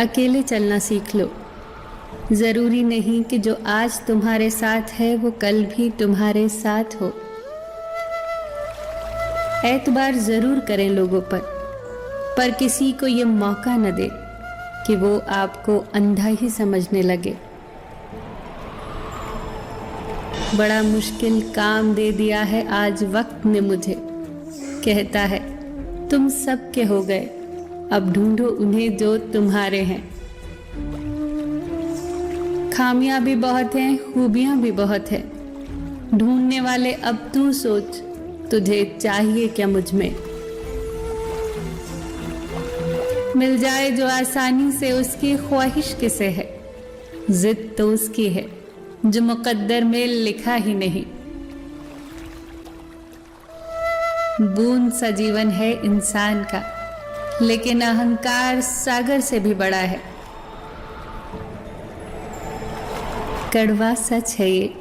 अकेले चलना सीख लो। ज़रूरी नहीं कि जो आज तुम्हारे साथ है वो कल भी तुम्हारे साथ हो। एतबार ज़रूर करें लोगों पर किसी को ये मौका न दे कि वो आपको अंधा ही समझने लगे। बड़ा मुश्किल काम दे दिया है आज वक्त ने मुझे, कहता है तुम सबके हो गए, अब ढूंढो उन्हें जो तुम्हारे हैं। खामियां भी बहुत हैं, खूबियां भी बहुत है, ढूंढने वाले अब तू सोच, तुझे चाहिए क्या मुझ में। मिल जाए जो आसानी से उसकी ख्वाहिश किसे है, जिद तो उसकी है जो मुकद्दर में लिखा ही नहीं। बूंद सा जीवन है इंसान का, लेकिन अहंकार सागर से भी बड़ा है। कड़वा सच है ये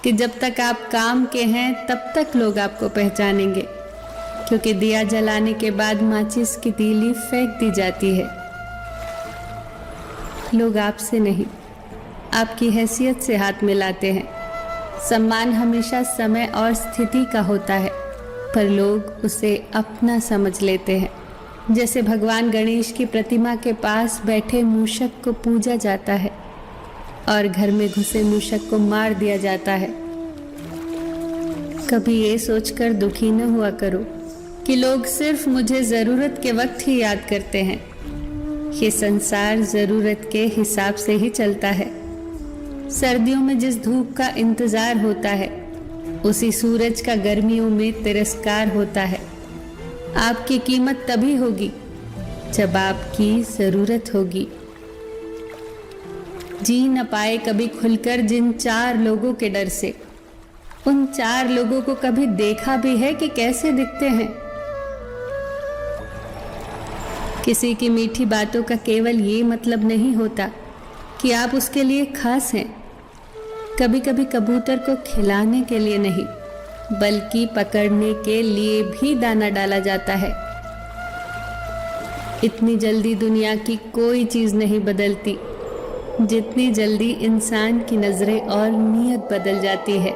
कि जब तक आप काम के हैं तब तक लोग आपको पहचानेंगे, क्योंकि दिया जलाने के बाद माचिस की तीली फेंक दी जाती है। लोग आपसे नहीं, आपकी हैसियत से हाथ मिलाते हैं। सम्मान हमेशा समय और स्थिति का होता है, पर लोग उसे अपना समझ लेते हैं। जैसे भगवान गणेश की प्रतिमा के पास बैठे मूषक को पूजा जाता है और घर में घुसे मूषक को मार दिया जाता है। कभी ये सोचकर दुखी न हुआ करो कि लोग सिर्फ मुझे ज़रूरत के वक्त ही याद करते हैं। ये संसार ज़रूरत के हिसाब से ही चलता है। सर्दियों में जिस धूप का इंतजार होता है, उसी सूरज का गर्मियों में तिरस्कार होता है। आपकी कीमत तभी होगी जब आपकी ज़रूरत होगी। जी न पाए कभी खुलकर जिन 4 लोगों के डर से, उन 4 लोगों को कभी देखा भी है कि कैसे दिखते हैं। किसी की मीठी बातों का केवल ये मतलब नहीं होता कि आप उसके लिए खास हैं। कभी कभी कबूतर को खिलाने के लिए नहीं, बल्कि पकड़ने के लिए भी दाना डाला जाता है। इतनी जल्दी दुनिया की कोई चीज़ नहीं बदलती जितनी जल्दी इंसान की नज़रें और नीयत बदल जाती है।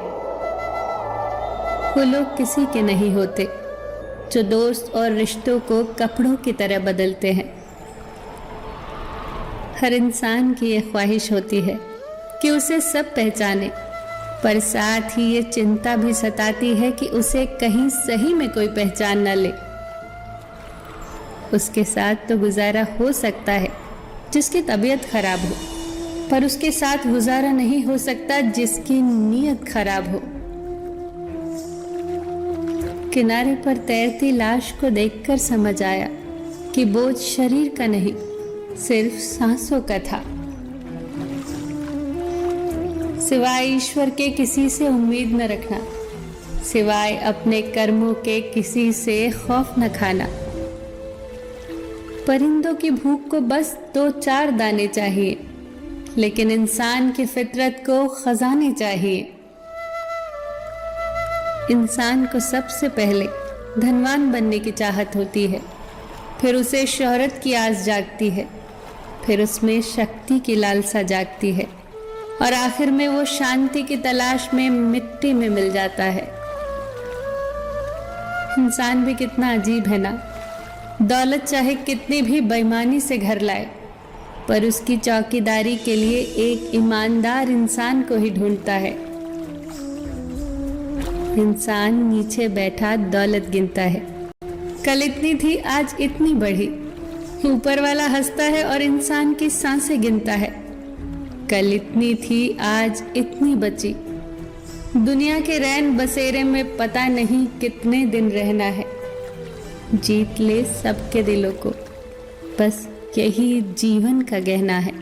वो लोग किसी के नहीं होते जो दोस्त और रिश्तों को कपड़ों की तरह बदलते हैं। हर इंसान की ये ख्वाहिश होती है कि उसे सब पहचाने, पर साथ ही ये चिंता भी सताती है कि उसे कहीं सही में कोई पहचान न ले। उसके साथ तो गुजारा हो सकता है जिसकी तबीयत खराब हो, पर उसके साथ गुजारा नहीं हो सकता जिसकी नीयत खराब हो। किनारे पर तैरती लाश को देखकर समझ आया कि बोझ शरीर का नहीं, सिर्फ सांसों का था। सिवाय ईश्वर के किसी से उम्मीद न रखना, सिवाय अपने कर्मों के किसी से खौफ न खाना। परिंदों की भूख को बस 2-4 दाने चाहिए, लेकिन इंसान की फितरत को खजाने चाहिए। इंसान को सबसे पहले धनवान बनने की चाहत होती है, फिर उसे शोहरत की आस जागती है, फिर उसमें शक्ति की लालसा जागती है, और आखिर में वो शांति की तलाश में मिट्टी में मिल जाता है। इंसान भी कितना अजीब है ना। दौलत चाहे कितनी भी बेईमानी से घर लाए, पर उसकी चौकीदारी के लिए एक ईमानदार इंसान को ही ढूंढता है। इंसान नीचे बैठा दौलत गिनता है, कल इतनी थी आज इतनी बढ़ी। ऊपर वाला हंसता है और इंसान की सांसें गिनता है, कल इतनी थी आज इतनी बची। दुनिया के रैन बसेरे में पता नहीं कितने दिन रहना है। जीत ले सबके दिलों को, बस यही जीवन का गहना है।